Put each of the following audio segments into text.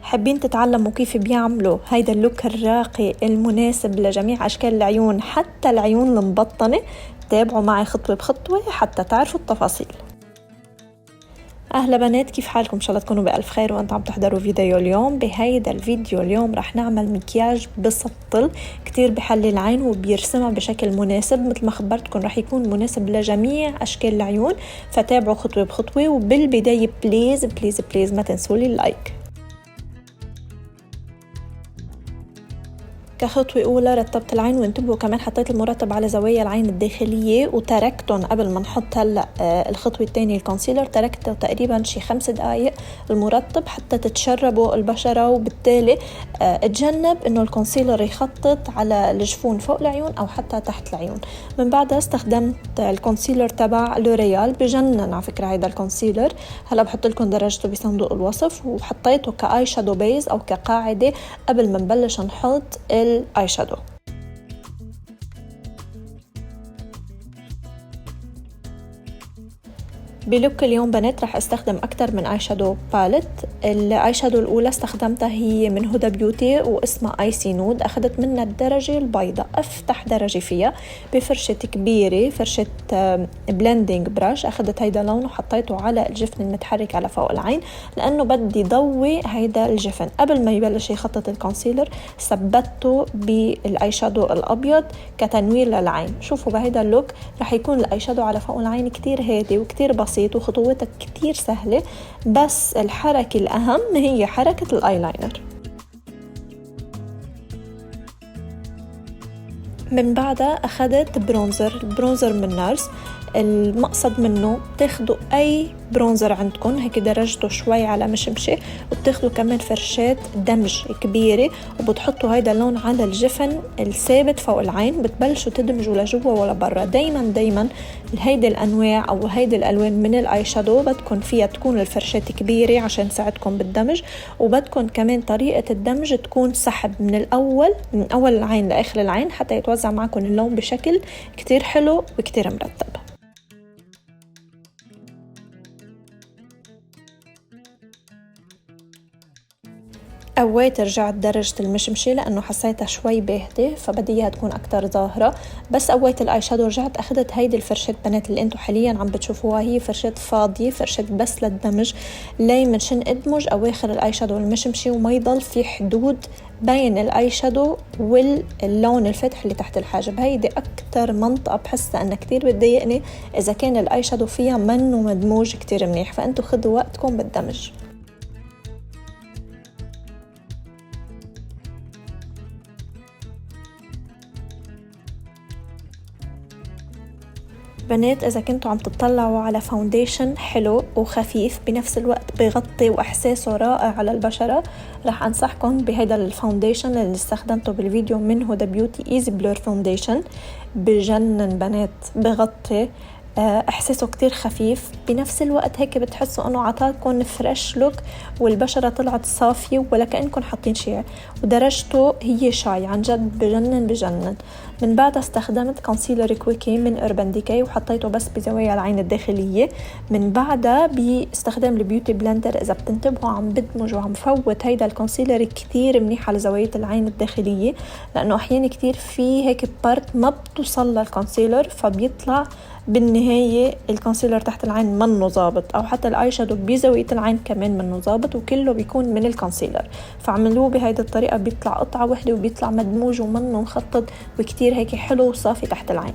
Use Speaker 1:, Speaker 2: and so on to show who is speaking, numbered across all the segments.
Speaker 1: حابين تتعلموا كيف بيعملوا هيدا اللوك الراقي المناسب لجميع أشكال العيون حتى العيون المبطنة؟ تابعوا معي خطوة بخطوة حتى تعرفوا التفاصيل. أهلا بنات، كيف حالكم؟ إن شاء الله تكونوا بألف خير وأنتم عم تحضروا فيديو اليوم. بهيدا الفيديو اليوم رح نعمل مكياج بسطل كتير بحلي العين وبيرسمها بشكل مناسب. مثل ما خبرتكم رح يكون مناسب لجميع أشكال العيون، فتابعوا خطوة بخطوة. وبالبداية بليز بليز بليز ما تنسوا لي اللايك. كخطوة أولى رطبت العين، وانتبهوا كمان حطيت المرطب على زوايا العين الداخلية وتركتهم قبل ما نحط هلأ الخطوة الثانية الكونسيلر. تركته تقريبا شي 5 دقايق المرطب حتى تتشربوا البشرة، وبالتالي اتجنب انه الكونسيلر يخطط على الجفون فوق العيون او حتى تحت العيون. من بعدها استخدمت الكونسيلر تبع لوريال، بجنن على فكرة هيدا الكونسيلر. هلا بحط لكم درجته بصندوق الوصف، وحطيته كاي شادو بيز او كقاعدة قبل ما نبلش نحط الاي شادو. بلوك اليوم بنات رح استخدم اكتر من اي شادو باليت. الاي شادو الاولى استخدمتها هي من هدى بيوتي واسمها ايسي نود. اخذت منها الدرجة البيضاء، افتح درجة فيها بفرشة كبيرة، فرشة بلندنج براش. اخذت هيدا اللون وحطيته على الجفن المتحرك على فوق العين، لانه بدي ضوي هيدا الجفن. قبل ما يبلش يخطط الكونسيلر ثبته بالاي شادو الابيض كتنوير للعين. شوفوا بهيدا اللوك رح يكون الاي شادو على فوق العين كتير هادي وكتير بسيط وخطواتك كتير سهلة، بس الحركة الأهم هي حركة الآيلاينر. من بعدها أخذت برونزر من نارس. المقصد منه تاخدوا أي برونزر عندكم هيك درجته شوي على مشمشة، وبتاخدوا كمان فرشات دمج كبيرة وبتحطوا هيدا اللون على الجفن الثابت فوق العين. بتبلشوا تدمجوا لجوا ولا برا. دايما هيدا الأنواع أو هيدا الألوان من الآي شادو بدكم فيها تكون الفرشات كبيرة عشان تساعدكم بالدمج، وبدكم كمان طريقة الدمج تكون سحب من أول العين لآخر العين حتى يتوزع معكم اللون بشكل كتير حلو وكتير مرتب. قويت رجعت درجة المشمشة لأنه حسيتها شوي باهتة، فبدي إياها تكون أكتر ظاهرة. بس قويت الآي شادو رجعت أخذت هيدي الفرشة بنات اللي انتو حاليا عم بتشوفوها. هي فرشة فاضية، فرشة بس للدمج، لي منشان ادمج أواخر الآي شادو المشمشة وما يضل في حدود بين الآي شادو واللون الفتح اللي تحت الحاجب. هيدي أكتر منطقة بحسها أنها كتير بتضايقني إذا كان الآي شادو فيها منه مدموج كتير منيح، فأنتو خدوا وقتكم بالدمج. بنات إذا كنتوا عم تطلعوا على فاونديشن حلو وخفيف بنفس الوقت بغطي وإحساسه رائع على البشرة، رح أنصحكم بهذا الفاونديشن اللي استخدمته بالفيديو من هدى بيوتي ايزي بلور فاونديشن. بجنن بنات، بغطي، إحساسه كتير خفيف بنفس الوقت هيك بتحسوا أنه عطاكم فريش لوك والبشرة طلعت صافية ولا كأنكم حاطين شيء. ودرجته هي شاي عن جد، بجنن. من بعدها استخدمت كونسيلر كويكي من أوربان ديكاي وحطيته بس بزوايا العين الداخلية. من بعدها باستخدام البيوتي بلندر إذا بتنتبهوا عم بدمج وعم فوت هيدا الكونسيلر كتير منيح على زوايا العين الداخلية، لأنه أحيانا كتير في هيك بارت ما بتوصل للكونسيلر فبيطلع بالنهاية الكونسيلر تحت العين منه ظابط، أو حتى الآي شادو بزاوية العين كمان منه ظابط، وكله بيكون من الكونسيلر. فعملوه بهيدا الطريقة بيطلع قطعة واحدة وبيطلع مدموج ومنه مخطط وكتير هيك حلو وصافي تحت العين.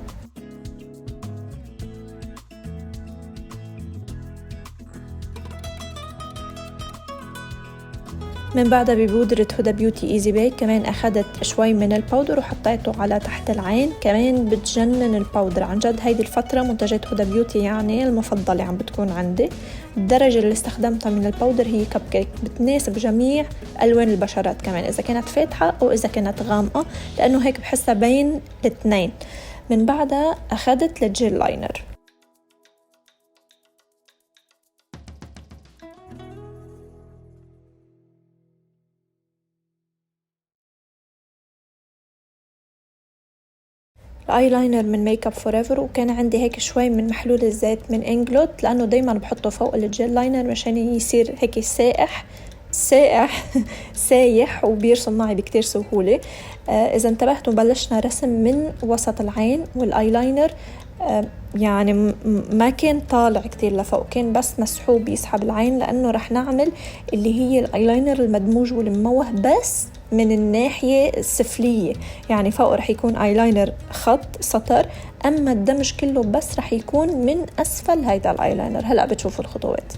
Speaker 1: من بعدها ببودرة هدى بيوتي ايزي بيك كمان أخذت شوي من الباودر وحطيته على تحت العين. كمان بتجنن الباودر عن جد. هيدي الفترة منتجات هدى بيوتي يعني المفضلة عم بتكون عندي. الدرجة اللي استخدمتها من الباودر هي كب كيك، بتناسب جميع ألوان البشرات كمان إذا كانت فاتحة أو إذا كانت غامقة، لأنه هيك بحسها بين الاثنين. من بعدها أخذت الجيل لاينر. الايلاينر من ميك اب فور ايفر، وكان عندي هيك شوي من محلول الزيت من انجلوت لانه دايما بحطه فوق الجيل لاينر مشان يصير هيك سائح سائح سايح وبيرسم معي بكتير سهولة. إذا انتبهتوا بلشنا رسم من وسط العين، والآيلاينر يعني ما كان طالع كتير لفوق، كان بس مسحوب يسحب العين، لأنه رح نعمل اللي هي الآيلاينر المدموج والمموه بس من الناحية السفلية، يعني فوق رح يكون آيلاينر خط سطر، أما الدمج كله بس رح يكون من أسفل هيدا الآيلاينر. هلأ بتشوفوا الخطوات.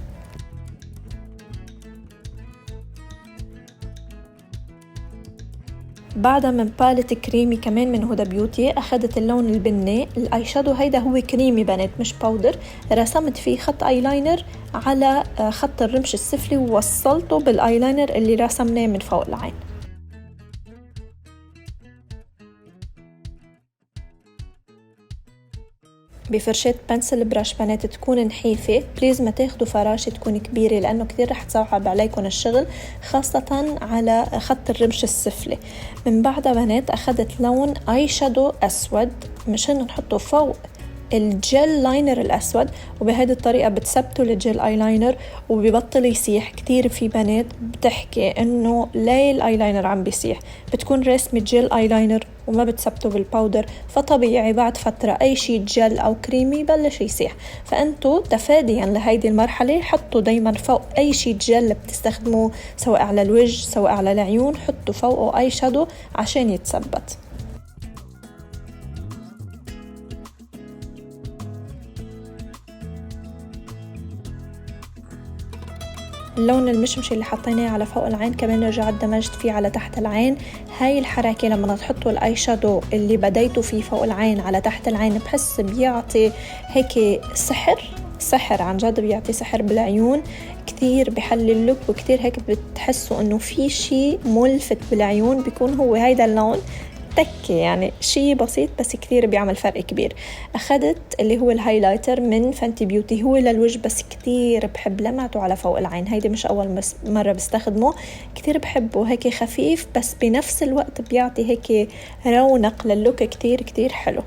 Speaker 1: بعدها من باليت كريمي كمان من هدى بيوتي أخذت اللون البني. الآي شادو هيدا هو كريمي بنات مش باودر، رسمت فيه خط آيلاينر على خط الرمش السفلي ووصلته بالآيلاينر اللي رسمناه من فوق العين. بفرشاة بنسل برش بنات تكون نحيفة، بليز ما تاخدوا فراشة تكون كبيرة لأنه كتير رح تصعب عليكم الشغل، خاصة على خط الرمش السفلي. من بعدها بنات أخدت لون آي شادو أسود مشان نحطه فوق الجل لاينر الأسود، وبهذه الطريقة بتثبتوا الجل آي لاينر وبيبطل يسيح. كتير في بنات بتحكي إنه ليه الآي لاينر عم بيسيح، بتكون رسمة جل آي لاينر وما بتثبتوا بالباودر، فطبيعي بعد فترة أي شي جل أو كريمي بلش يسيح. فأنتوا تفاديا لهيدي المرحلة حطوا دايما فوق أي شي جل بتستخدموه سواء على الوجه سواء على العيون، حطوا فوقه آي شادو عشان يتثبت. اللون المشمشي اللي حطيناه على فوق العين كمان رجعت دمجت فيه على تحت العين. هاي الحركة لما تحطوا الاي شادو اللي بديتوا فيه فوق العين على تحت العين بحس بيعطي هيك سحر عن جد، بيعطي سحر بالعيون، كتير بحلي اللوك، وكتير هيك بتحسوا انه في شي ملفت بالعيون، بيكون هو هيدا اللون تكة، يعني شيء بسيط بس كثير بيعمل فرق كبير. أخذت اللي هو الهايلايتر من فانتي بيوتي، هو للوجه بس كتير بحب لمعته على فوق العين، هيدي مش أول مرة بستخدمه، كتير بحبه، هيك خفيف بس بنفس الوقت بيعطي هيك رونق للوك كتير كتير حلو.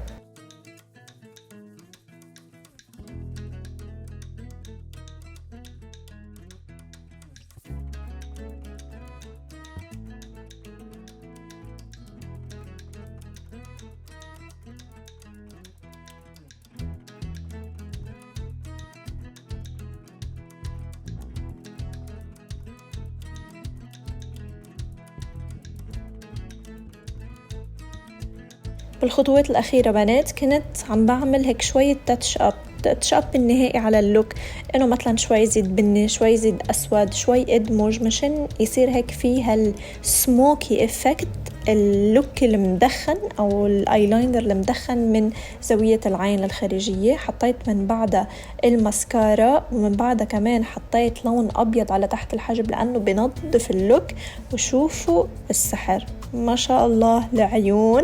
Speaker 1: بالخطوات الأخيرة بنات كنت عم بعمل هيك شوية تاتش اب النهائي على اللوك، إنه مثلا شوي زيد بني شوي زيد أسود شوي أدمج مشان يصير هيك فيه هالسموكي إفكت، اللوك المدخن أو الآيلاينر المدخن من زاوية العين الخارجية. حطيت من بعدها الماسكارا، ومن بعدها كمان حطيت لون أبيض على تحت الحاجب لأنه بنظف اللوك. وشوفوا السحر ما شاء الله، العيون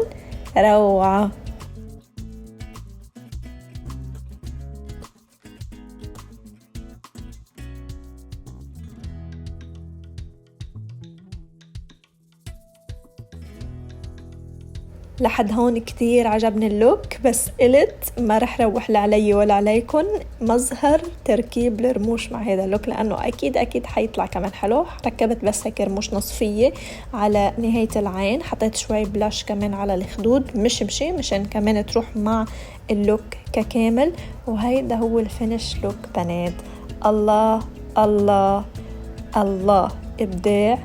Speaker 1: روعة. لحد هون كتير عجبني اللوك، بس قلت ما رح روح لا علي ولا عليكن مظهر تركيب الرموش مع هذا اللوك، لأنه أكيد حيطلع كمان حلو. ركبت بس هيك رموش نصفية على نهاية العين، حطيت شوي بلاش كمان على الخدود مشمشي مشان كمان تروح مع اللوك ككامل. وهيدا هو الفينش لوك بنات. الله الله الله، إبداع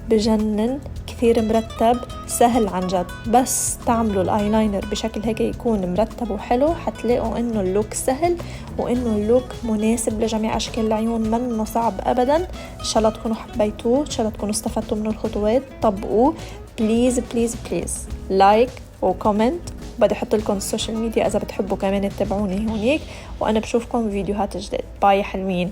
Speaker 1: بجنن، كثير مرتب، سهل عن جد. بس تعملوا الايلاينر بشكل هيك يكون مرتب وحلو حتلاقوا انه اللوك سهل وانه اللوك مناسب لجميع اشكال العيون، منه صعب ابدا. ان شاء الله تكونوا حبيتوه، ان شاء الله تكونوا استفدتوا من الخطوات، طبقوه بليز بليز بليز، لايك وكومنت. بدي احط لكم السوشيال ميديا اذا بتحبوا كمان تتابعوني هونيك، وانا بشوفكم فيديوهات جديد. باي حلوين.